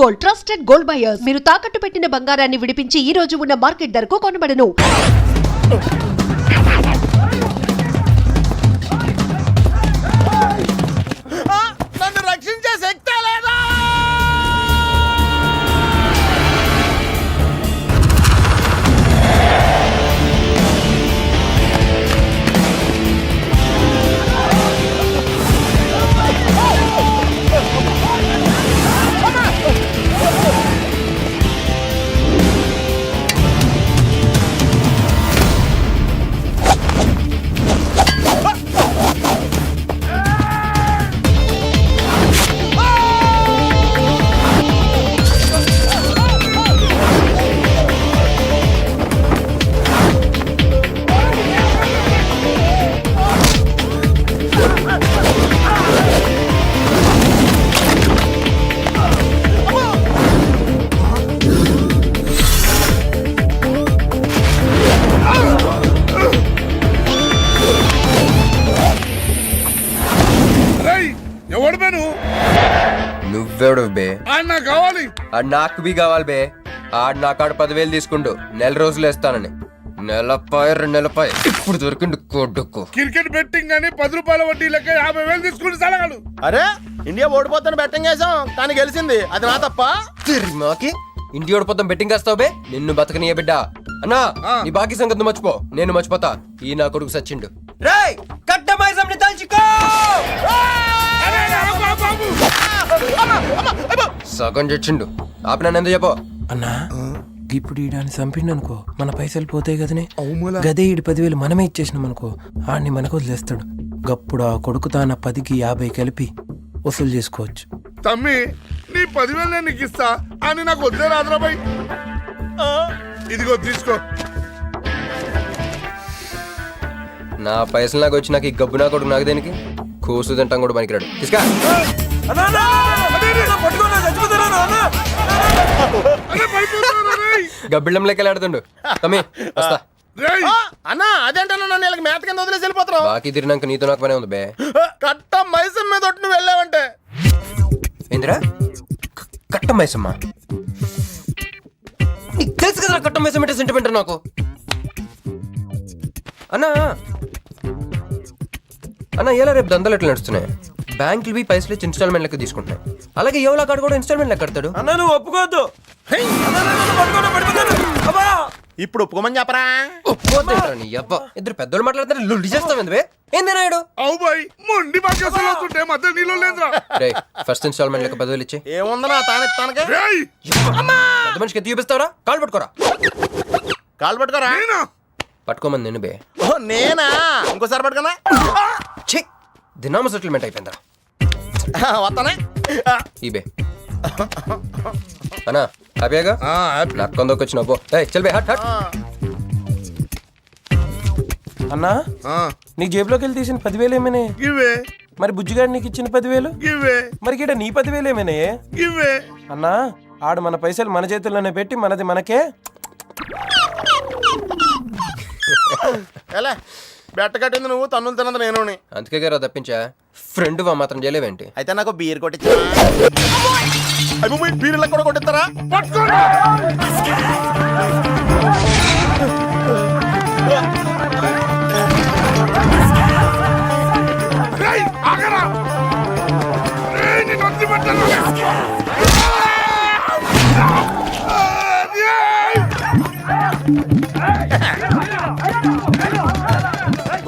Gold, trusted gold buyers. మీరు తాకట్టు పెట్టిన బంగారాన్ని విడిపించి ఈ రోజు ఉన్న మార్కెట్ ధరకు కొనబడను. నన్ను రక్షించే శక్తి లేదా? నువ్వెవడు బే? నాకు కావాలి. నాకు బి కావాలి బే. ఆడు నా కాడ 10,000 తీసుకుంటూ నెల రోజులు వేస్తానని. నెలపై 2 నెలపై ఇప్పుడు దొరికిండు కొడుకు. క్రికెట్ బెట్టింగ్ అని 10 రూపాయల వడ్డీ లెక్క 50,000 తీసుకుని సలగాడు. అరే ఇండియా ఓడిపోతాను బెట్టింగ్ వేసాం కానీ గెలిచింది, అది నా తప్ప. మాకి ఇంటి ఓడిపోతాం బెట్టింగ్ వేస్తావు బే? నిన్ను బతకనియ బిడ్డ. అన్నా నీ బాకీ సంగతి మర్చిపో, నేను మర్చిపోతా. ఈ నా కొడుకు సచ్చిండు. రేయ్ కట్టమైజంని తల్చుకో. సగం చచ్చిండు. ఆపి నన్ను ఎందుకు చెప్పు అన్నా. ఇప్పుడు ఈడాన్ని చంపిండు అనుకో మన పైసలు పోతాయి కదనే. గదే ఈడు 10,000 మనమే ఇచ్చేసినాం అనుకో ఆడిని మనకు వదిలేస్తాడు. గప్పుడు ఆ కొడుకు తాన 10కి 50 కలిపి వసూలు చేసుకోవచ్చు. తమ్మి నీ 10,000 నేను నీకు ఇస్తా అని నాకు వద్దే రాదురాబాయ్. ఇదిగో తీసుకో. నా పైసలు నాకు వచ్చి నాకు ఈ గబ్బు నా కొడుకు నాకు దేనికి? కూసు తింటాం కూడా పనికిరాడు. తీసుకా గబ్బిళ్ళం లెక్క ఆడుతుండు. తమ్మి వస్తా. అన్నా అదేంటన్నా నన్ను వీళ్ళకి మేత కింద వదిలేసి వెళ్ళిపోతారు. బాకీ తిరిగినాక నీతో నాకు పనే ఉంది బే. కట్ట మైసం మీద ఒట్టు నువ్వు వెళ్ళావంటే. ఏందిరా కట్ట మైసమ్మా? నీకు తెలుసు కదా కట్ట మైసం అంటే సెంటిమెంట్ నాకు. అన్నా అన్నా ఎలా రేపు దందాలు ఎట్లా నడుస్తున్నాయి? బ్యాంకులు బి పైసలు ఇచ్చి ఇన్స్టాల్మెంట్ లెక్క తీసుకుంటున్నాయి. అలాగే ఎవలా కాడు కూడా ఇన్స్టాల్మెంట్ లెక్క కడతాడు. అన్నా నువ్వు ఒప్పుకోవద్దు. ఇప్పుడు ఒప్పుకోమని చెప్పరా? నీ అబ్బా ఇద్దరు పెద్దోళ్ళు మాట్లాడతారు లొల్లి చేస్తావు బే. ఏంది నాయుడు? అవు బాయ్ మొండి బాకీ అసలు అవుతుంటే మధ్య నీళ్ళు లేదురా. రేయ్ ఫస్ట్ ఇన్స్టాల్మెంట్ లెక్క 10,000 ఇచ్చి. ఏముందనా తానెత్తానక పెద్ద మనిషికి ఎత్తి చూపిస్తావరా? కాళ్ళు పట్టుకోరా. కాలు పట్టుకోరా. పట్టుకోమని నేను బే. ఓ నేనా? ఇంకోసారి పట్టుకున్నా. ఛీ దినామ సెటిల్మెంట్ అయిపోయిందా? వస్తానే ఈ బే అన్నా హ్యాపీగా నాకు కొందరికి వచ్చిన చల్ బే. Hot hot. అన్నా నీ జేబులోకి వెళ్ళి తీసిన 10,000 ఏమైనా? ఇవే మరి బుజ్జిగాడు నీకు ఇచ్చిన 10,000? ఇవే మరి గిట నీ 10,000 ఏమైనా? ఇవే అన్నా ఆడు మన పైసలు మన చేతుల్లోనే పెట్టి మనది మనకే. ఎలా బెట్ట కట్టింది నువ్వు, తన్నులు తిన్నది నేను. అందుకే గారా తప్పించా. ఫ్రెండ్ వా మాత్రం చేయలేవేంటి? అయితే నాకు బీర్ కొట్టించా. బీర్లా కూడా కొట్టిస్తారా?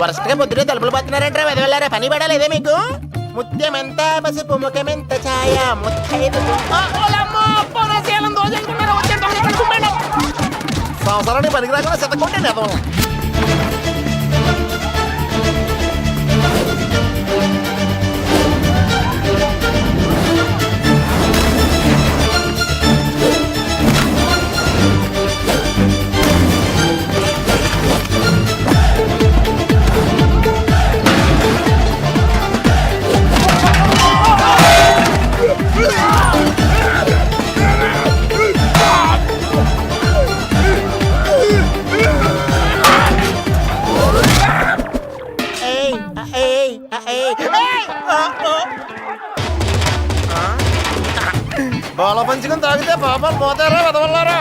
వరసగా పొద్దునే తలుపులు పోతున్నారంటే వెదవెళ్ళారా? పని పడాలేదే మీకు? ముత్యమెంత పసుపు ముఖమెంత ఛాయ సంవత్సరానికి పనికి రాకుండా చెత్తకుంటే పంచుకొని తాగితే పాపాలు పోతారా వదవల్లారా?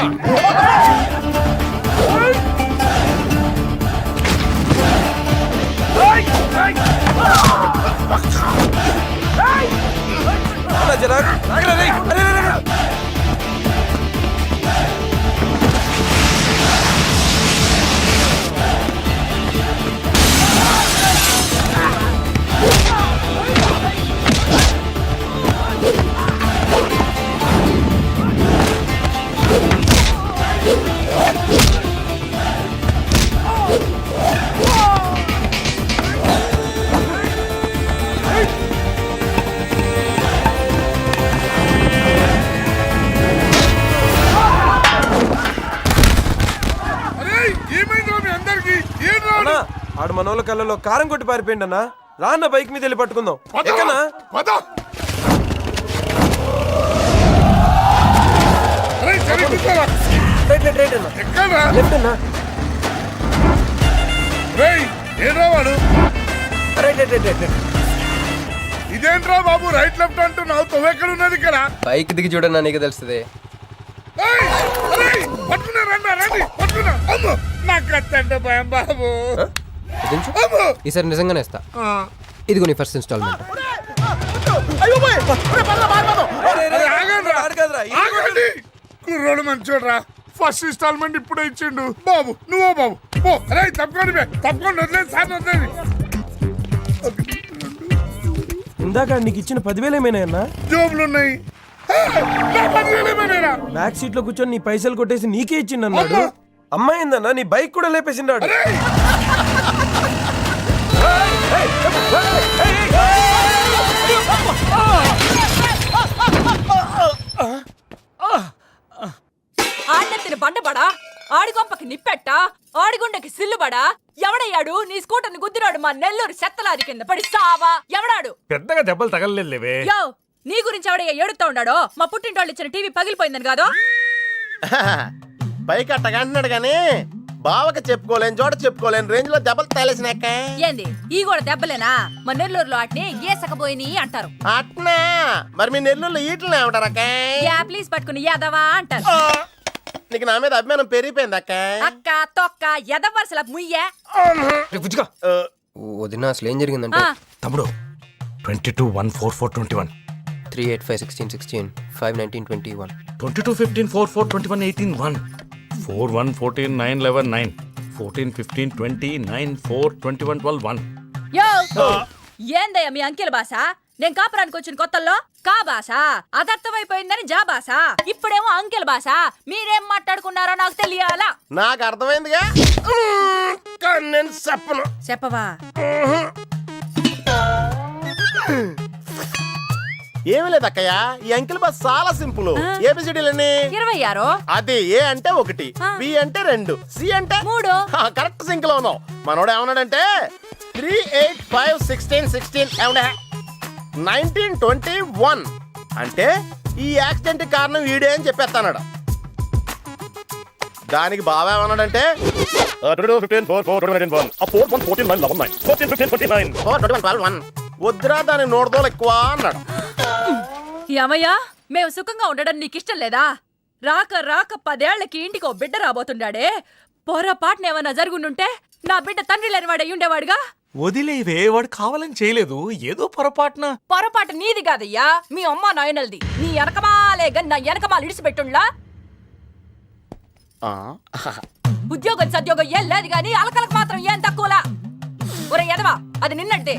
అరే ఏమైందో మీ అందరికి ఏం రాడు? ఆడు మనోళ్ళ కళ్ళలో కారం కొట్టి పారిపోయింది అన్న. రాన్న బైక్ మీద వెళ్ళి పట్టుకుందాం. ఎక్కనా? పద. అరే సరే కూర్చోరా. ఎక్కడ్రా? రేయ్ ఏడ్రా వాడు? ఇదేంట్రా బాబు రైట్ లెఫ్ట్ అంటున్నావు? తొవ్వెక్కడ ఉన్నది ఇక్కడ? బైక్ దిగి చూడన్నా నీకు తెలుస్తుంది. ఏయ్, అరే, పట్టుకున్నా రండి రండి పట్టుకున్నా. అమ్మో నాకు కత్తంటే భయం బాబు. అమ్మో. ఈసారి నిజంగానే ఇస్తా. ఇదిగో నీ ఫస్ట్ ఇన్స్టాల్మెంట్. అరే, ఆగండి. కుర్రోడు మంచోడ్రా. ఫస్ట్ ఇన్స్టాల్మెంట్ ఇప్పుడే ఇచ్చిండు. బాబు నువ్వో బాబు ఓ అరే తప్పకుండా తప్పకుండా వదిలేదు సార్ వదిలేదు. ఇందాక నీకు ఇచ్చిన 10,000 ఏమైనా అన్న? జోబులు ఉన్నాయి. బ్యాక్ సీట్ లో కూర్చొని నీ పైసలు కొట్టేసి నీకే ఇచ్చిండు అన్నాడు. అమ్మాయిందన్న నీ బైక్ కూడా లేపేసిండాడు. ఆడెత్తిన బండబడా ఆడి కొంపకి నిప్పెట్టా ఆడిగుండకి సిల్లుబడా ఎవడయ్యాడు నీ స్కూటర్ని గుద్దిరాడు మా నెల్లూరు చెత్తలారి కింద పడి సావా ఎవడాడు? పెద్దగా దెబ్బలు తగలలేవే. యో నీ గురించి ఎవడయ్యా ఏడుతా ఉన్నాడో మా పుట్టింటోళ్ళు ఇచ్చిన టీవీ పగిలిపోయిందని కాదు. పైకి అట్టగంటున్నాడు గానీ బావకి చెప్పుకోలేని చోట చెప్పుకోలేని రేంజ్ లో దెబ్బలు తేలేసినాక. ఏంది ఈ కూడా దెబ్బలేనా? మా నెల్లూరులో ఆటిని ఏసకపోయిని అంటారు. అట్నా మరి మీ నెల్లూరులో ఈటలు ఏమంటారక్క? యా ప్లీజ్ పట్టుకుని యాదవా అంటారు. నీకు నా మీద అభిమానం పెరిగిపోయింది అక్క. అక్క తొక్క ఎదవరసల ముయ్యే. వదిన అసలు ఏం జరిగిందంటే తమ్ముడు 22-1-4-4-21 3-8-5-16-16 5-19-21 22-15-4-4-21-18-1 4-1-14-9-11-9 14-15-20-9-4-21-12-1 యో ఏందయ్యా మీ అంకెల భాష? నేను కాపురానికి వచ్చిన కొత్తల్లో కా భాష అదర్థమైపోయిందని జా భాష. ఇప్పుడేమో అంకెల భాష. మీరేం మాట్లాడుకున్నారో నాకు తెలియాలా? నాకు అర్థమైందిగా కానీ నేను చెప్పను. చెప్పవా? ఏమి లేదు అక్కయ్య, ఈ అంకిల్ బస్ చాలా సింపుల్. ఏబిసిడీలన్నీ 26 అది ఏ అంటే 1, బి అంటే 2, సి అంటే 3. కరెక్ట్ సింక్ లో ఉన్నావు. మనోడు ఏమన్నాడంటే 3-8-5-16-16 ఏమన్నా 19-21 అంటే ఈ యాక్సిడెంట్ కారణం వీడే అని చెప్పేస్తాడు. దానికి బాగా ఏమన్నాడంటే 4-1-14-9-11-9 వద్దురా దాని నోడదోలు ఎక్కువ అన్నాడు. ఏమయ్యా మేము సుఖంగా ఉండడం నీకిష్టం లేదా? రాక రాక 10 ఏళ్లకి ఇంటికి ఓ బిడ్డ రాబోతుండాడే. పొరపాటున ఏమన్నా జరుగుండుంటే నా బిడ్డ తండ్రి లేని వాడు అయ్యుండేవాడుగా. వదిలేవే, వాడు కావాలని చేయలేదు, ఏదో పొరపాటున. పొరపాటు నీది కాదయ్యా మీ అమ్మ నాయనల్ది. నీ వెనకమాలే గన్ నా వెనకమాలు ఇడిసిపెట్టుండ్లా. ఉద్యోగం సద్యోగం ఏం లేదు గాని అలకలకు మాత్రం ఏం తక్కువలా. ఒరే ఎదవా అది నిన్నట్టే.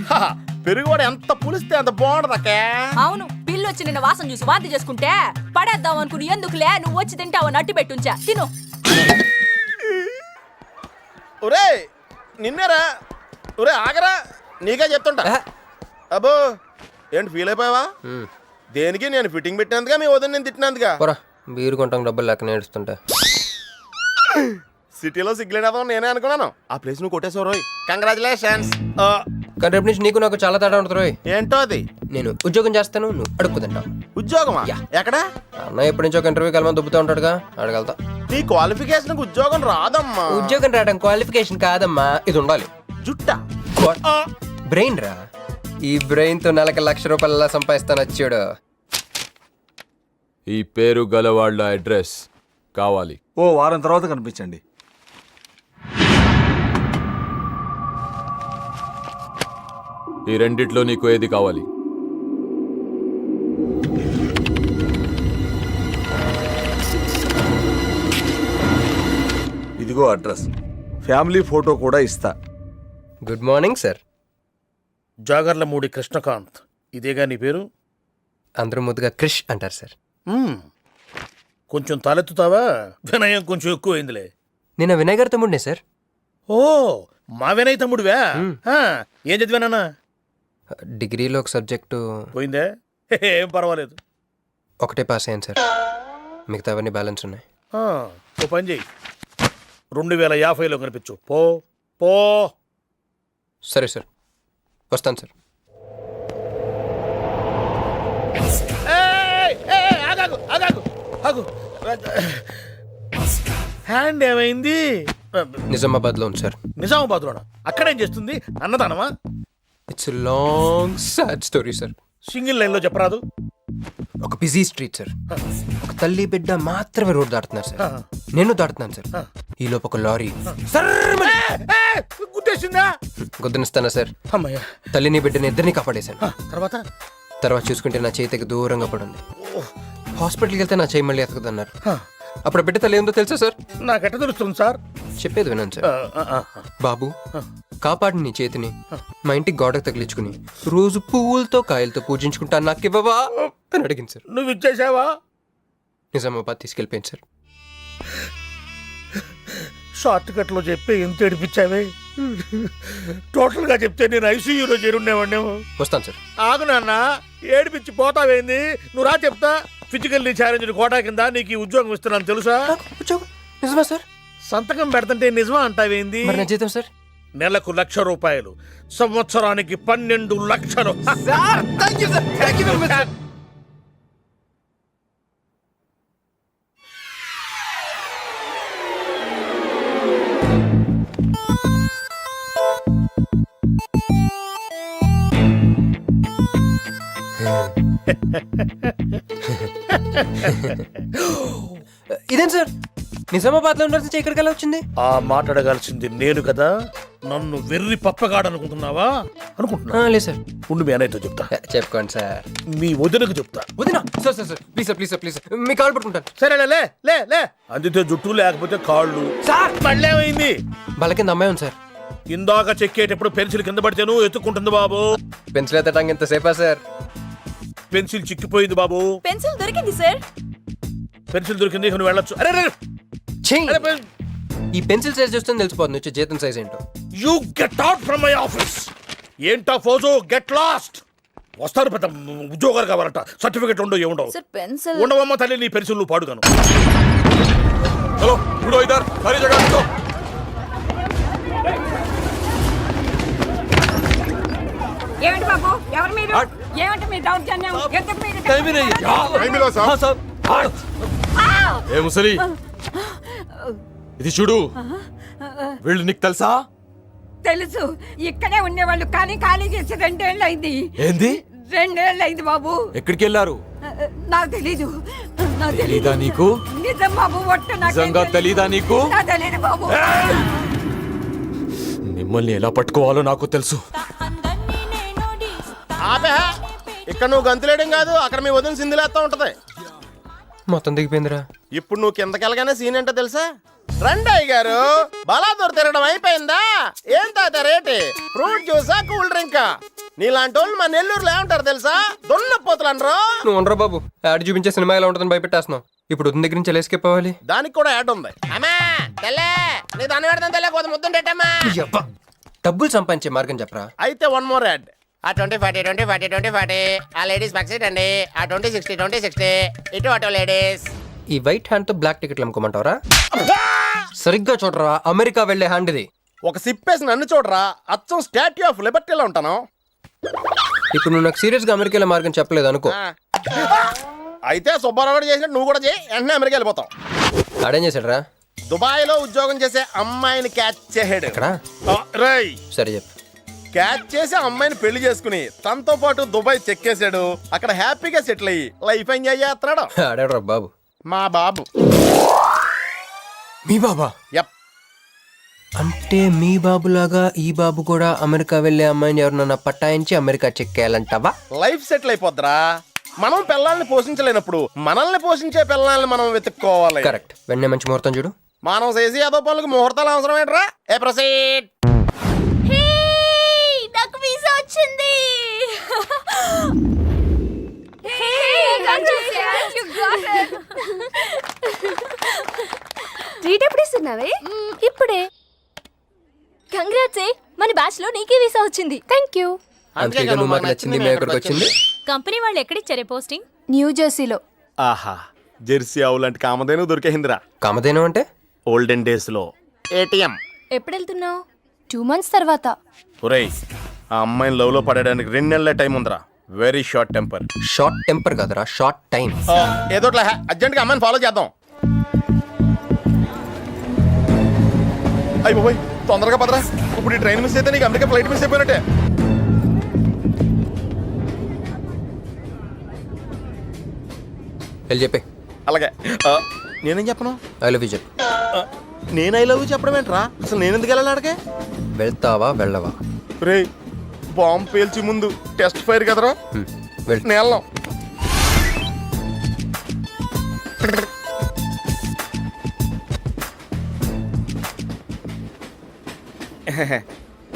పెరుగువాడు ఎంత పులిస్తే అంత బాగుండదక్కే. అవును పిల్లొచ్చి నిన్న వాసన చూసి వాంతి చేసుకుంటే పడేద్దాం అనుకుని ఎందుకులే నువ్వు వచ్చి తింటావని అట్టి పెట్టుంచా. తిను. ఒరే నిన్నేరా. ఒరే ఆగరా, నీకే చెప్తుంటా. అబ్బో ఏంటి ఫీల్ అయిపోయావా? దేనికి నేను ఫిట్టింగ్ పెట్టినందుగా మీ వదిన నేను తిట్టినందుగా? పోరా బీరు కొంటాం డబ్బులు లెక్క నేడుస్తుంటే. సిటీలో సిగ్గులేదా నేనే అనుకున్నాను. ఆ ప్లేస్ నువ్వు కొట్టేసావు రోయ్. కంగ్రాచులేషన్స్. కానీ రేపు నుంచి నీకు నాకు చాలా తేడా ఉంటుంది రోయ్. ఏంటో అది? నేను ఉద్యోగం చేస్తాను, నువ్వు అడుక్కు తింటావు. ఉద్యోగమా? ఎక్కడ? అన్న ఎప్పటి నుంచో ఒక ఇంటర్వ్యూకి వెళ్ళమని దుబ్బుతూ ఉంటాడుగా, అడగలుగుతా. నీ క్వాలిఫికేషన్ ఉద్యోగం రాదమ్మా. ఉద్యోగం రావడం క్వాలిఫికేషన్ కాదమ్మా, ఇది ఉండాలి. జుట్టా? బ్రెయిన్ రా. ఈ బ్రెయిన్ తో నెలకి 1,00,000 రూపాయలు సంపాదిస్తాను వచ్చాడు. ఈ పేరు గలవాళ్ళ అడ్రస్ కావాలి. ఓ వారం తర్వాత కనిపించండి. ఈ రెండిట్లో నీకు ఏది కావాలి? ఇదిగో అడ్రస్, ఫ్యామిలీ ఫోటో కూడా ఇస్తా. Good morning sir. Jagarlamudi Krishnakanth, ఇదేగా నీ పేరు? అందరూ ముద్దుగా క్రిష్ అంటారు సార్. కొంచెం తలెత్తుతావా? వినయం కొంచెం ఎక్కువైందిలే. నేను వినయ్ గారి తమ్ముడినే సార్. ఓ, మా వినయ్ తమ్ముడివా? ఏం చదివానా? డిగ్రీలో ఒక సబ్జెక్టు పోయిందే, ఏం పర్వాలేదు. ఒకటే పాస్ అయ్యాను సార్, మిగతావన్నీ బ్యాలెన్స్ ఉన్నాయి. ఓ పని చెయ్యి, 2050లో కనిపించు. పో పో. సరే సార్, వస్తాను సార్. ఆగాగు ఆగాగు ఆగు. హ్యాండ్ ఏమైంది? నిజామాబాద్లో ఉంది సార్. నిజామాబాద్లోనా? అక్కడేం చేస్తుంది? అన్నదానమా? It's long sad story sir. Single లైన్లో చెప్పరాదు? ఒక బిజీ స్ట్రీట్ సార్. ఒక తల్లి బిడ్డ మాత్రమే రోడ్ దాటుతున్నారు సార్. నేను దాటుతున్నాను సార్. ఈ లోపు ఒక లారీ గుద్దేసిందా? గుద్దనిస్తానా సార్? అమ్మయ్య. తల్లిని బిడ్డని ఇద్దరిని కాపాడేశాను. తర్వాత చూసుకుంటే నా చేతికి దూరంగా పడింది. హాస్పిటల్కి వెళ్తే నా చేయి మళ్ళీ ఎతకదన్నారు. అప్పుడు బిడ్డ తల్లి ఏందో తెలుసా సార్? నాకెట్ట తెలుస్తుంది సార్? చెప్పేది వినండి సార్. బాబు, కాపాడి నీ చేతిని మా ఇంటికి గోడకు తగిలించుకుని రోజు పువ్వులతో కాయలతో పూజించుకుంటాను, నాకు ఇవ్వవా అని అడిగింది సార్. నువ్వు ఇచ్చేసావా? నిజామాబాద్ తీసుకెళ్ళిపోయింది సార్. షార్ట్ కట్ లో చెప్పి ఎంత ఏడిపించావే. టోటల్ గా చెప్తే నేను ఐసీయూలో చేరుండేవాడినేమో. వస్తాను సార్. ఆగు నాన్న, ఏడిపించి పోతావేంది? నువ్వు రా చెప్తా. ఫిజికల్లీ ఛాలెంజ్ కోటా కింద నీకు ఈ ఉద్యోగం ఇస్తున్నాను తెలుసా? నిజమా సార్? సంతకం పెడతంటే నిజమా అంటావేంది? మరి నా జీతం సార్? నెలకు ₹1,00,000, సంవత్సరానికి 12 లక్షలు. ఇదేం సార్, నిజామాబాద్ లో ఉండాల్సి ఇక్కడికి ఎలా వచ్చింది? ఆ మాట్లాడగాల్సింది నేను కదా. నన్ను వెర్రి పప్పగాడనుకుంటున్నావా? అనుకుంటున్నా. లేదు సార్. ఉండు, మీ అన్నయ్యతో చెప్తా. చెప్పుకోండి సార్. మీ వదినకు చెప్తా. వదినా? Sir sir sir, please sir, please sir, please sir, మీ కాళ్ళు పట్టుకుంటాను. సరే లే లే లే. అందితే జుట్టు లేకపోతే కాళ్ళు. సార్ మళ్ళీ ఏమైంది? బల కింద అమ్మాయి ఉంది సార్. ఇందాక చెక్కేటప్పుడు పెన్సిల్ కింద పడితేను ఎత్తుకుంటుంది బాబు. పెన్సిల్ ఎత్తడానికి ఎంత సేపా సార్? పెన్సిల్ చిక్కిపోయింది బాబు. పెన్సిల్ దొరికింది సార్. పెన్సిల్ దొరికింది, నువ్వు వెళ్ళొచ్చు. అరే ఛీ! ఈ పెన్సిల్ సైజ్ చూస్తే తెలిసిపోతుంది వచ్చే జీతం సైజ్ ఏంటో. You get out from my office. ఏంటా ఫోజు? Get lost. వస్తారు పెద్ద ఉద్యోగాలు కావాలంట. సర్టిఫికెట్ ఉండవు, ఏముండవు. సార్ పెన్సిల్ ఉండవమ్మ తల్లి, నీ పెన్సిల్ నువ్వు పాడుగాను. హలో, ఇప్పుడు ఇద్దరు సారీ జగన్. ఏమిటి బాబు? ఎవరు మీరు? ఏమిటి మీ దౌర్జన్యం? ఎందుకు మీరు ఏ ముసలి, ఇది చూడు. వీళ్ళు నీకు తెలుసా? తెలుసు. ఇక్కడే ఉండేవాళ్ళు, కానీ ఖాళీ చేసి 2 ఏళ్ళు అయింది. ఏంది? 2 ఏళ్ళు అయింది బాబు. ఎక్కడికి వెళ్ళారు? నాకు తెలీదు. తెలీదా నీకు? నిజం బాబు, ఒట్టు. నిజంగా తెలీదా నీకు? నాకు తెలీదు బాబు. మిమ్మల్ని ఎలా పట్టుకోవాలో నాకు తెలుసు. ఆపే, ఇక్కడ నువ్వు గంతులేయడం కాదు, అక్కడ మీ వదిన సింధులేస్తా ఉంటది. మొత్తం దిగిపోయిందిరా. ఇప్పుడు నువ్వు కిందకెళ్ళగానే సీన్ ఏంటో తెలుసా? రండయ్య గారు, బలాదూర్ తిరగడం అయిపోయిందా? ఏం తాత రేటి? Fruit జ్యూసా, cool డ్రింకా? నీలాంటి వాళ్ళు మా నెల్లూరులో ఏమంటారు తెలుసా? దున్నపోతులు అనరు. నువ్వు ఉండరా బాబు, యాడ్ చూపించే సినిమా ఎలా ఉంటుందని భయపెట్టేస్తున్నావు. ఇప్పుడు వదిన దగ్గర నుంచి ఎలా ఎస్కేప్ అవ్వాలి? దానికి కూడా యాడ్ ఉంది. అమ్మా తెల్లే, నీ దాన్ని పెడతాను తెల్లే, కొద్ది ముద్దుండేటమ్మా. డబ్బులు సంపాదించే మార్గం చెప్పరా. అయితే 1 more యాడ్. ఆ 20-40 20-40 20-40. ఆ లేడీస్ బ్యాక్ సైడ్ అండి. ఆ 20-60 20-60. ఇటు అటో లేడీస్. ఈ వైట్ హ్యాండ్ తో బ్లాక్ టికెట్లు అమ్ముకోమంటావరా? సరిగ్గా చూడరా, అమెరికా వెళ్లే హ్యాండ్ ఇది. ఒక సిప్పేసి నన్ను చూడరా, అచ్చం స్టాట్యూ ఆఫ్ లిబర్టీలో ఉంటాను. ఇప్పుడు నువ్వు నాకు సీరియస్ గా అమెరికా మార్గం చెప్పలేదు అనుకో. అయితే సుబ్బారావు చేసినట్టు నువ్వు కూడా చేయి, వెంటనే అమెరికా వెళ్ళిపోతాం. ఆడేం చేశాడరా? దుబాయ్ లో ఉద్యోగం చేసే అమ్మాయిని క్యాచ్ చేసాడు. ఎక్కడ? రేయ్, సరే చెప్పు. క్యాచ్ చేసి ఆ అమ్మాయిని పెళ్లి చేసుకుని తనతో పాటు దుబాయ్ చెక్కేశాడు. అక్కడ హ్యాపీగా సెటిల్ అయ్యి లైఫ్ ఎంజాయ్ చేస్తున్నాడు. ఆడాడు బాబు. మా బాబు. మీ బాబా? యప్. అంటే మీ బాబులాగా ఈ బాబు కూడా అమెరికా వెళ్ళే అమ్మాయిని ఎవరినన్నా పట్టాయించి అమెరికా చెక్కేయాలంటావా? లైఫ్ సెటిల్ అయిపోద్దిరా. మనం పిల్లల్ని పోషించలేనప్పుడు మనల్ని పోషించే పిల్లల్ని మనం వెతుక్కోవాలి. కరెక్ట్. వెంటనే మంచి ముహూర్తం చూడు. మనం చేసి ఏదో పనులకు ముహూర్తాలు అవసరం ఏంట్రా? ఏ ప్రొసీడ్. నాకు వీసా వచ్చింది. ట్రీట్ ఎప్పుడు ఇస్తున్నావే? ఇప్పుడే. కంగ్రాట్స్. మన బ్యాచ్ లో నీకే వీసా వచ్చింది. Thank you. అందుకే నువ్వు మాకు నచ్చింది, మేము ఎక్కడికి వచ్చింది. కంపెనీ వాళ్ళు ఎక్కడిచ్చారే పోస్టింగ్? న్యూ జెర్సీలో. ఆహా, జెర్సీ ఆవు లాంటి కామధేను దొరికేహిందిరా. కామధేను అంటే? ఓల్డెన్ డేస్ లో ఏటీఎం. ఎప్పుడు వెళ్తున్నావు? 2 months తర్వాత. ఒరేయ్, ఆ అమ్మాయిని లవ్ లో పడడానికి 2 నెలల టైం ఉందిరా. Very short temper. Short temper కదరా, షార్ట్ టైం. ఏదోట్లా అర్జెంట్ గా అమ్మాయిని ఫాలో చేద్దాం. అయ్యి బాబోయ్, తొందరగా పదరా. ఇప్పుడు ఈ ట్రైన్ మిస్ అయితే నీకు అమెరికా ఫ్లైట్ మిస్ అయిపోయినట్టే. వెళ్ళి చెప్పే. అలాగే. నేనేం చెప్పను? ఐ లవ్ యూ చెప్పు. నేను ఐ లవ్ యూ చెప్పడం ఏంట్రా? అసలు నేను ఎందుకు వెళ్ళాలి అడిగే? వెళ్తావా వెళ్ళవా? రే, బాంబు పేల్చి ముందు టెస్ట్ ఫైర్ కదరా. వెళ్ళు. నేను వెళ్ళాం.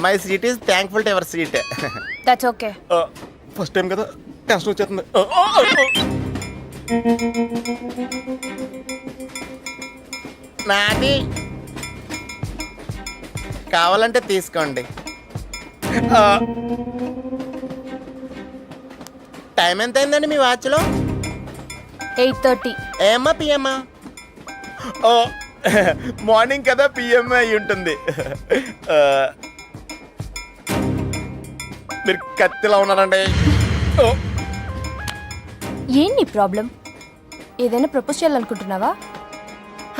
My seat is thankful to ever seat. That's okay. First time కదా, టెన్షన్ వచ్చేస్తుంది. నాది కావాలంటే తీసుకోండి. టైం ఎంత అయిందండి మీ వాచ్లో? 8:30. ఏమ్మా పిఎమ్మా? ఓ, మార్నింగ్ కదా, పిఎం అయి ఉంటుంది. మీరు కత్తిలా ఉన్నారండి. ఓ, ఏం నీ ప్రాబ్లం? ఏదైనా ప్రపోజ్ చేయాలనుకుంటున్నావా?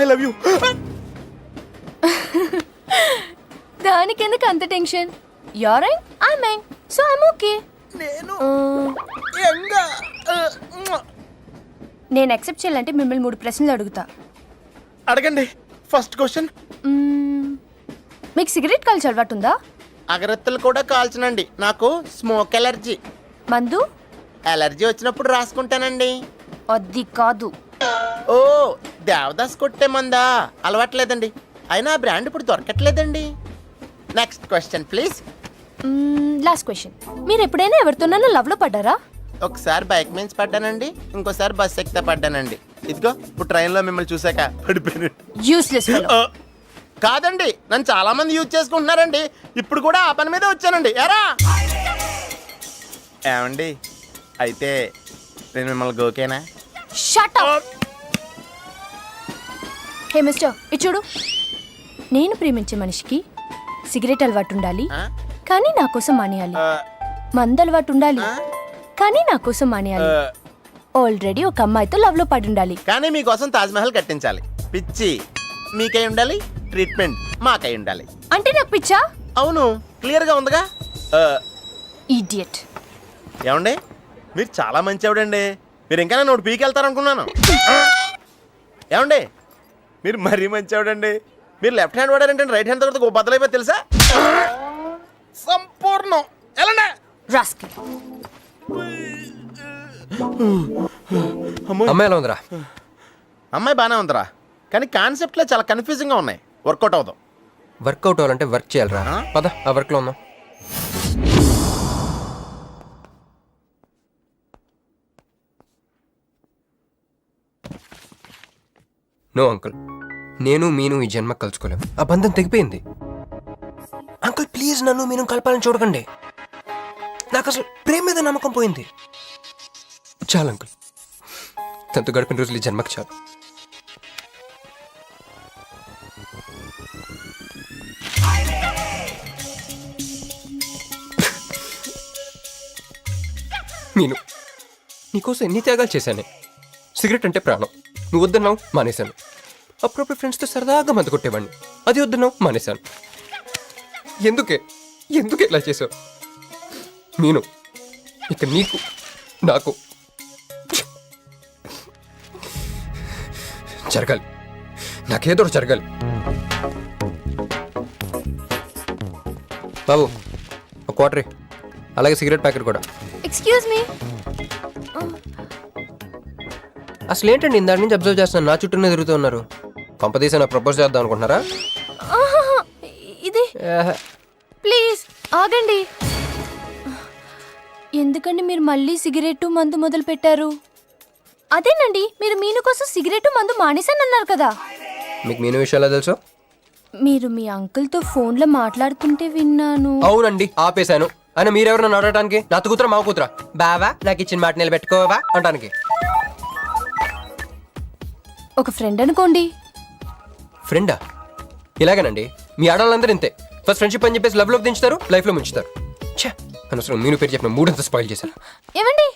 I love you. దానికి ఎందుకు అంత tension? You're young, I'm young, so I'm okay. నేను యాక్సెప్ట్ చేయాలంటే మిమ్మల్ని 3 ప్రశ్నలు అడుగుతా. అడగండి. First question. మీకు సిగరెట్ కాల్చి అలవాటు ఉందా? అగరత్తులు కూడా కాల్చనండి. నాకు స్మోక్ ఎలర్జీ. మందు? ఎలర్జీ వచ్చినప్పుడు రాసుకుంటానండి. అది కాదు. ఓ, దేవదాస్ కొట్టే మందా? అలవాట్లేదండి. అయినా ఆ బ్రాండ్ ఇప్పుడు దొరకట్లేదండి. Next question please. Last question. మీరు ఎప్పుడైనా ఎవరితోనైనా లవ్ లో పడ్డారా? ఒకసారి బైక్ మీద పడ్డానండి, ఇంకోసారి బస్ ఎక్కితే పడ్డానండి. ఇదిగో ఇప్పుడు ట్రైన్లో మిమ్మల్ని చూసాక పడిపోయాను. Useless fellow. కాదండి, నన్ను చాలా మంది యూజ్ చేసుకుంటున్నారండి. ఇప్పుడు కూడా ఆ పని మీదే వచ్చానండి. ఎరా ఏమండి, అయితే నేను మిమ్మల్ని గోకేనా? Shut up. హే మిస్టర్, ఇది చూడు. నేను ప్రేమించే మనిషికి సిగరెట్ అలవాటు ఉండాలి, కానీ నా కోసం మానేయాలి. మందు అలవాటు ఉండాలి, కానీ నా కోసం మానేయాలి. ఆల్రెడీ ఒక అమ్మాయితో లవ్ లో పడి ఉండాలి, కానీ మీకోసం తాజ్ మహల్ కట్టించాలి. పిచ్చి మీకై ఉండాలి, ట్రీట్మెంట్ మాకై ఉండాలి. అంటే నాకు పిచ్చా? అవును, క్లియర్ గా ఉందిగా. ఇడియట్. ఏమండి, మీరు చాలా మంచివాడండి. మీరు ఇంకా నన్ను పీకెళ్తారనుకున్నాను. ఏమండి, మీరు మరీ మంచివాడండి. మీరు లెఫ్ట్ హ్యాండ్ వాడారంటే రైట్ హ్యాండ్ తర్వాత బద్దలైపోయి తెలుసా? సంపూర్ణం. ఎలాండి రాస్కెల్. అమ్మాయి ఎలా ఉందిరా? అమ్మాయి బాగానే ఉందిరా, కానీ కాన్సెప్ట్లో చాలా కన్ఫ్యూజింగ్గా ఉన్నాయి. వర్కౌట్ అవుదాం. వర్కౌట్ అవ్వాలంటే వర్క్ చేయాలరా. పద, ఆ వర్క్లో ఉందాం. నో అంకుల్, నేను మీను ఈ జన్మ కలుసుకోలేము. ఆ బంధం తెగిపోయింది. అంకుల్ ప్లీజ్, నన్ను మీను కలపాలని చూడకండి. నాకు అసలు ప్రేమ మీద నమ్మకం పోయింది. చాలు అంకుల్, తనతో గడిపిన రోజులు ఈ జన్మకి చాలు. మీను, నీకోసం ఎన్ని త్యాగాలు చేశానే. సిగరెట్ అంటే ప్రాణం, నువ్వు వద్దన్నావు మానేశాను. అప్పుడప్పుడు ఫ్రెండ్స్తో సరదాగా మందు కొట్టేవాడిని, అది వద్దన్నావు మానేశాను. ఎందుకే ఇలా చేసావు? మీను ఇక నీకు నాకు జరగాలి, నాకేదో ఒకటి జరగాలి. బాబు ఒక క్వార్టర్, అలాగే సిగరెట్ ప్యాకెట్ కూడా. Excuse me. అసలు ఏంటండి ఇందాక నుంచి అబ్జర్వ్ చేస్తున్నాను, నా చుట్టూనే తిరుగుతూ ఉన్నారు. కొంపదీసి నా ప్రపోజ్ చేద్దాం అనుకుంటున్నారా? ఇది ప్లీజ్ ఆగండి. ఎందుకండి మీరు మళ్ళీ సిగరెట్ మందు మొదలు పెట్టారు? అదేనండి, మీరు మీను కోసం సిగరెట్ మందు మానేశానన్నారు కదా. మీకు మీను విషయాలు తెలుసు? మీరు మీ అంకుల్తో ఫోన్లో మాట్లాడుతుంటే విన్నాను. అవునండి, ఆపేశాను. అని మీరెవరు నన్ను అడగటానికి? నా కూతురా మా కూతురా? బావా నాకు ఇచ్చిన మాట నిలబెట్టుకోవా అంటానికి. ఒక ఫ్రెండ్ అనుకోండి. ఫ్రెండా? ఇలాగేనండి, మీ ఆడవాళ్ళందరూ ఇంతే. ఫస్ట్ ఫ్రెండ్షిప్ అని చెప్పేసి లవ్ లో దించుతారు, లైఫ్ లో ముంచుతారు. ఛే, అనవసరం మీను పేరు చెప్పిన మూడంతా స్పాయిల్ చేశారు. ఏమండి,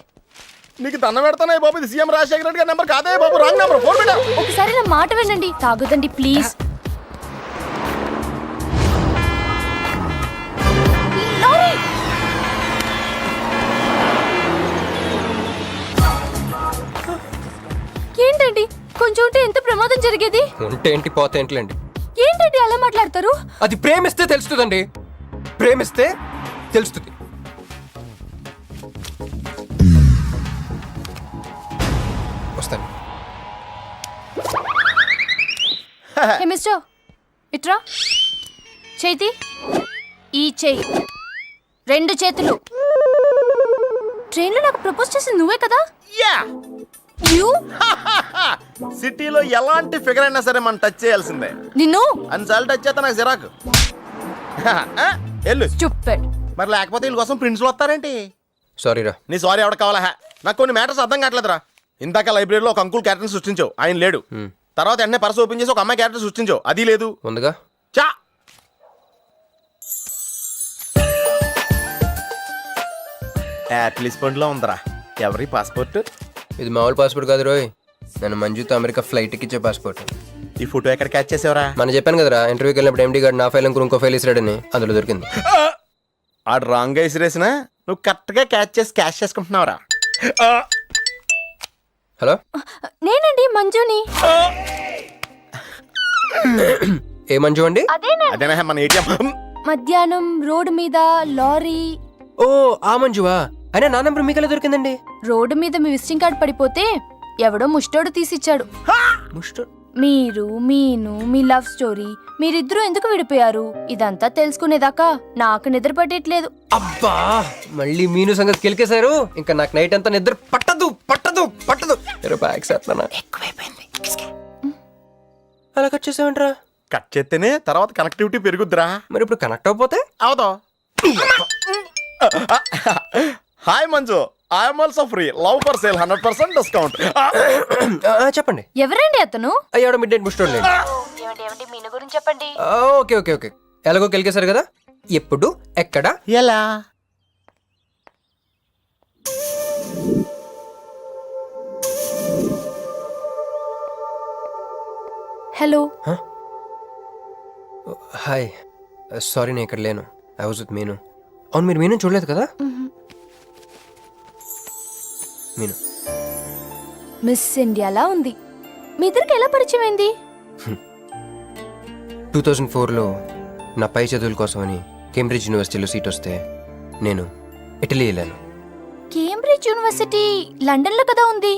నీకు దండ పెడతానే బాబు, ఇది సీఎం రాజశేఖర రెడ్డి గారి నెంబర్ కాదే బాబు, రాంగ్ నెంబర్. ఫోన్ పెట్టా. ఒకసారి నా మాట వినండి. తాగుదండి ప్లీజ్. లారీ! ఏంటండి, కొంచెం ఉంటే ఎంత ప్రమాదం జరిగేది. ఉంటే ఏంటి, పోతే ఏంటిలేండి. ఏంటండి అలా మాట్లాడతారు? అది ప్రేమిస్తే తెలుస్తుందండి, ప్రేమిస్తే తెలుస్తుంది. వస్తాను. హే మిస్టర్, ఇట్రా. చేతి ఈ చేయి, రెండు చేతులు. ట్రైన్లో నాకు ప్రపోజ్ చేసింది నువ్వే కదా? యా. యూ సిటీలో ఎలాంటి ఫిగర్ అయినా సరే మనం టచ్ చేయాల్సిందే. నిన్ను అన్నిసార్లు టచ్ చేస్తా నాకు చిరాకు. వెళ్ళు. స్టూపిడ్. మరి లేకపోతే వీళ్ళ కోసం ప్రిన్స్లు వస్తారేంటి? సారీ రా. నీ సారీ ఎవడ కావాలా? నాకు కొన్ని మ్యాటర్స్ అర్థం కావట్లేదురా. ఇందాక లైబ్రరీలో ఒక అంకుల్ క్యారెక్టర్ సృష్టించావు, ఆయన లేడు. తర్వాత ఎన్నే పర్స్ ఓపెన్ చేసి ఒక అమ్మాయి క్యారెక్టర్ సృష్టించావు, అది లేదు. ముందుగా చా. యాపిల్ పండ్లో ఉందరా. ఎవరి పాస్పోర్ట్? ఇది మామూలు పాస్పోర్ట్ కాదు రోయ్, నన్ను మంజుతో అమెరికా ఫ్లైట్ ఎక్కిచ్చే పాస్పోర్ట్. ఈ ఫోటో ఎక్కడ క్యాచ్ చేసావరా? మనం చెప్పాను కదరా, ఇంటర్వ్యూకి వెళ్ళినప్పుడు ఎండి గారు నా ఫైల్ ఇంకో ఫైల్ ఇస్తాడని, అందులో దొరికింది. ఆడు రాంగ్ గా ఇసిరేసిన నువ్వు కరెక్ట్ గా క్యాచ్ చేసి క్యాష్ చేసుకుంటున్నావురా. హలో, నేనండి మంజుని. ఏ మంజు అండి? అదేనా మన ఏటీఎం. మధ్యాహ్నం రోడ్డు మీద లారీ. ఓ ఆ మంజువా? అయినా నా నెంబర్ మీకెలా దొరికిందండి? రోడ్డు మీద మీ విజిటింగ్ కార్డ్ పడిపోతే ఎవడో ముష్టోడు తీసిచ్చాడు. మీరు మీను మీ లవ్ స్టోరీ, మీరిద్దరూ ఎందుకు విడిపోయారు, ఇదంతా తెలుసుకునేదాకా నాకు నిద్ర పట్టేట్లేదు. అబ్బా, మళ్ళీ మీను సంగతి కెలికేశారు. ఇంకా నాకు నైట్ అంతా నిద్ర పట్టదు పట్టదు పట్టదు. ఎక్కువైపోయింది. అలా కట్ చేసావంటరా? కట్ చేస్తేనే తర్వాత కనెక్టివిటీ పెరుగుద్దిరా. మరి ఇప్పుడు కనెక్ట్ అవ్వకపోతే? అవుతా. Hi Manju, I'm also free, love for sale, 100% discount. చెప్పండి. ఎవరండి అతను? అయ్యాడు మిడ్ నైట్ బుస్టోడ్. మీను గురించి చెప్పండి. ఓకే ఓకే ఓకే, ఎలాగో కెలికేశారు కదా. ఎప్పుడు, ఎక్కడ, ఎలా? హలో. హాయ్, సారీ నేను ఇక్కడ లేను, ఐ వాజ్ విత్ మీను. అవును, మీరు మీను చూడలేదు కదా? మీను మిస్ ఇండియాలా ఉంది. మీ ఇద్దరికి ఎలా పరిచయం అయింది? 2004లో నా పై చదువుల కోసమని కేంబ్రిడ్జ్ యూనివర్సిటీలో సీట్ వస్తే నేను ఇటలీ వెళ్ళాను. కేంబ్రిడ్జ్ యూనివర్సిటీ లండన్లో కదా ఉంది.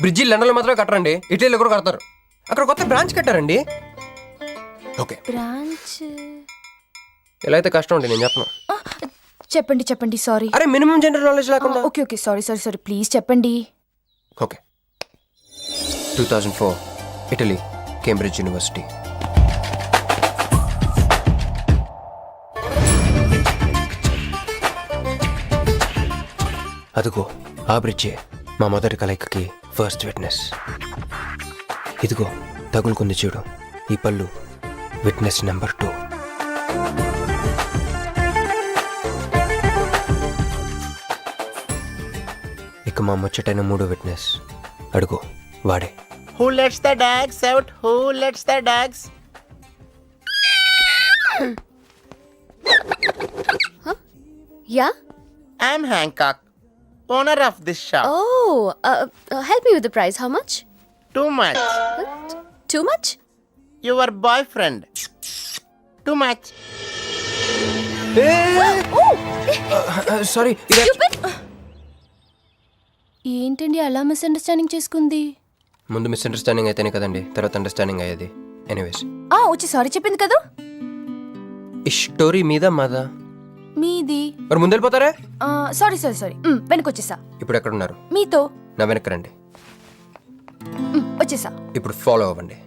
బ్రిడ్జి లండన్లో మాత్రమే కట్టరండి, ఇటలీలో కూడా కడతారు. అక్కడ కొత్త బ్రాంచ్ కట్టారండి. ఓకే, బ్రాంచ్ ఎలా అయితే కష్టం అండి, నేను చెప్పను. చెప్పండి చెప్పండి. సారీ. అరే మినిమం జనరల్ నాలెడ్జ్ లేకుండా. Okay okay, sorry sorry sorry, please చెప్పండి. Okay, 2004 Italy, Cambridge University. అదిగో ఆ బ్రిడ్జే మా మొదటి కలయికకి ఫస్ట్ విట్నెస్. ఇదిగో తగులుకుంది చూడు ఈ పళ్ళు, విట్నెస్ నెంబర్ 2. ఇక మా ముచ్చటైన 3 విట్నెస్, అడుగు వాడే. Who lets the dogs out? Who lets the dogs? Yeah I'm Hancock, owner of this shop. Help me with the price. How much? Too much. Too much? Your boy friend. Too much. Sorry. ఏంటండి అలా misunderstanding చేసుకుంది? ముందు misunderstanding అయితేనే కదండి తర్వాత understanding అయ్యేది. Anyways వచ్చి sorry చెప్పింది కదా. ఈ స్టోరీ మీద మాదా? మీది. మరి ముందు వెళ్ళిపోతారా? సారీ సారీ సారీ, వెనకొచ్చేసా. ఇప్పుడు ఎక్కడున్నారు? మీతో. నా వెనక్కి రండి. వచ్చేసా. ఇప్పుడు ఫాలో అవ్వండి.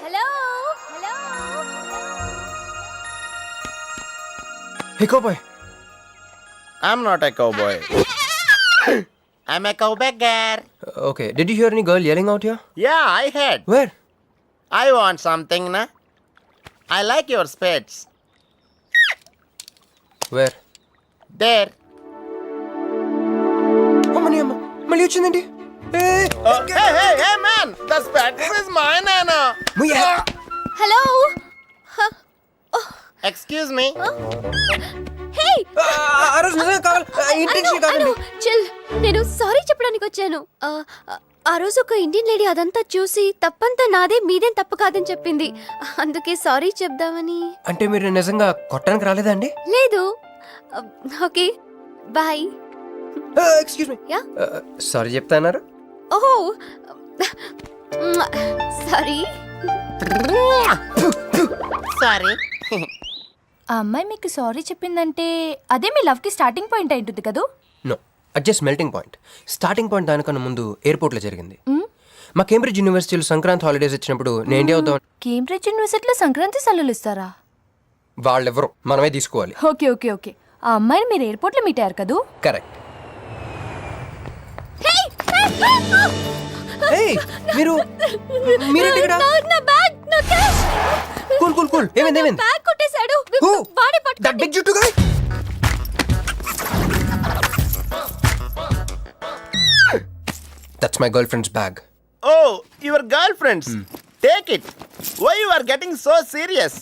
Hello. Hey cowboy. I'm not a cowboy. I'm a cowbagger. Okay, did you hear any girl yelling out here? Yeah, I heard. Where? I want something, na? I like your spades. Where? There. అమ్మని అమ్మ మళ్ళీ వచ్చిందండి. Hey, man! The spades is mine, Anna. Hello. Excuse me. హే, ఆ రోజు నిజంగా కావాలి. Intention కాదండి. Chill. నేను సారీ చెప్పడానికి వచ్చాను. ఆ రోజు ఒక ఇండియన్ లేడీ అదంతా చూసి తప్పంతా నాదే, మీదేం తప్పు కాదని చెప్పింది. అందుకే సారీ చెప్దామని. అంటే మీరు నిజంగా కొట్టడానికి రాలేదా అండి? లేదు. Okay bye. Excuse me. Yeah. Sorry చెప్తాన్నారు. ఓహో సారీ. Sorry. ఆ అమ్మాయి మీకు సారీ చెప్పిందంటే అదే మీ లవ్ కి స్టార్టింగ్ పాయింట్ అయి ఉంటుంది కదా? నో, అది just melting point. Starting point దానికన్నా ముందు ఎయిర్పోర్ట్లో జరిగింది. మా కేంబ్రిడ్జ్ యూనివర్సిటీలో సంక్రాంతి హాలిడేస్ వచ్చినప్పుడు నేను ఇండియా వద్దాం. కేంబ్రిడ్జ్ యూనివర్సిటీలో సంక్రాంతి సెలవులు ఇస్తారా? వాళ్ళెవరో మనమే తీసుకోవాలి. Okay okay okay. ఆ అమ్మాయిని మీరు ఎయిర్పోర్ట్ లో మీట్ అయ్యారు కదా? కరెక్ట్. మీరు మీరేంటి ఇక్కడ? నా బ్యాగ్, నా క్యాష్. Cool cool cool. ఏమైంది? బ్యాగ్ కొట్టేశాడు. Who? వాడే పట్టుకోండి. That big juttu guy? That's my girlfriend's bag. Oh, your girlfriend's. Take it. Why you are getting so serious?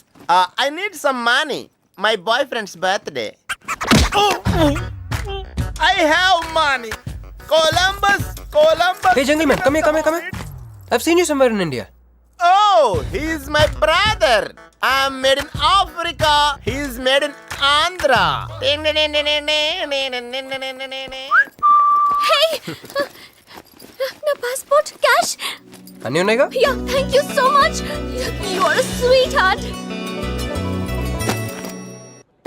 I need some money. My boyfriend's birthday. I have money. Columbus. Hey gentleman, come here. I've seen you somewhere in India. Oh, he's my brother. I'm made in Africa. He's made in Andhra. Hey! నా passport, cash. అన్నీ ఉన్నాయిగా? Yeah, thank you so much. You are a sweet heart.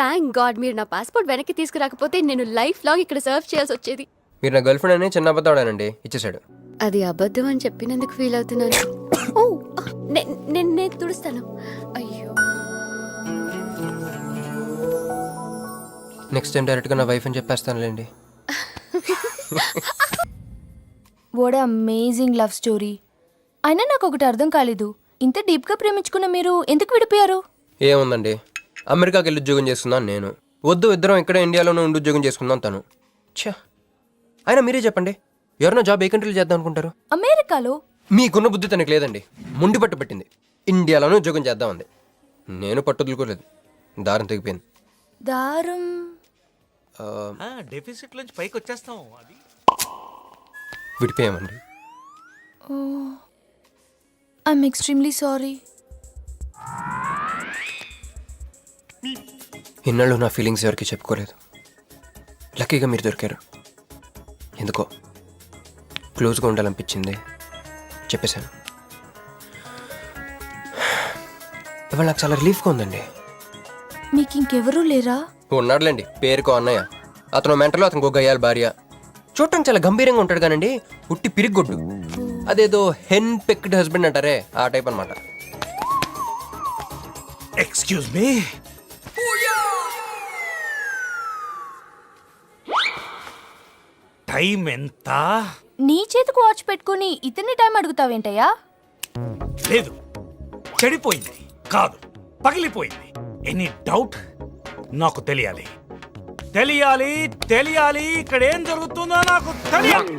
Thank God మీరు నా passport వెనక్కి తీసుకురాకపోతే నేను life long ఇక్కడ serve చేయాల్సి వచ్చేది. మీరు నా గర్ల్ ఫ్రెండ్ అని చిన్న అబద్ధాడానండి, ఇచ్చేసాడు. అది అబద్ధం అని చెప్పినందుకు ఫీల్ అవుతున్నాను. ఓ నేను తుడుస్తాను. అయ్యో. నెక్స్ట్ టైం డైరెక్ట్గా నా వైఫ్ అని చెప్పేస్తానులేండి. What amazing love story. అయినా నాకు ఒకటి అర్థం కాలేదు, ఇంత డీప్గా ప్రేమించుకున్న మీరు ఎందుకు విడిపోయారు? ఏముందండి, అమెరికాకి వెళ్ళి ఉద్యోగం చేస్తున్నాను నేను. వద్దు, ఇద్దరం ఇక్కడ ఇండియాలోనే ఉండి ఉద్యోగం చేసుకుందాం తను. ఛా, అయినా మీరే చెప్పండి, ఎవరైనా జాబ్ ఏ కంట్రీలో చేద్దాం అనుకుంటారు? అమెరికాలో. మీకున్న బుద్ధి తనకి లేదండి. ముండి పట్టు పెట్టింది, ఇండియాలోనే ఉద్యోగం చేద్దామంది. నేను పట్టుదలుకోలేదు, దారం తెగిపోయింది. దారం డెఫిసిట్ నుంచి పైకి వచ్చేస్తాం. అది విడిపోయామండి. I'm extremely sorry. ఇన్నాళ్ళు నా ఫీలింగ్స్ ఎవరికి చెప్పుకోలేదు. లక్కీగా మీరు దొరికారు. ఎందుకో క్లోజ్గా ఉండాలనిపించింది, చెప్పేశాను. ఇవాళ నాకు చాలా రిలీఫ్గా ఉందండి. మీకు ఇంకెవరూ లేరా? ఉన్నాడులేండి, పేరుకో అన్నయ్య. అతను మెంటలో, అతనికి ఒక గయ్యాల భార్య. చూడటానికి చాలా గంభీరంగా ఉంటాడు కానండి, ఉట్టి పిరిగొడ్డు. అదేదో హెన్ పెక్డ్ హస్బెండ్ అంటారే, ఆ టైప్ అనమాట. Excuse me. టైం ఎంత? నీ చేతికి వాచ్ పెట్టుకుని ఇతన్ని టైం అడుగుతావేంటయ్యా? లేదు, చెడిపోయింది కాదు, పగిలిపోయింది. Any doubt? నాకు తెలియాలి. ఇక్కడ ఏం జరుగుతుందో నాకు తెలియాలి.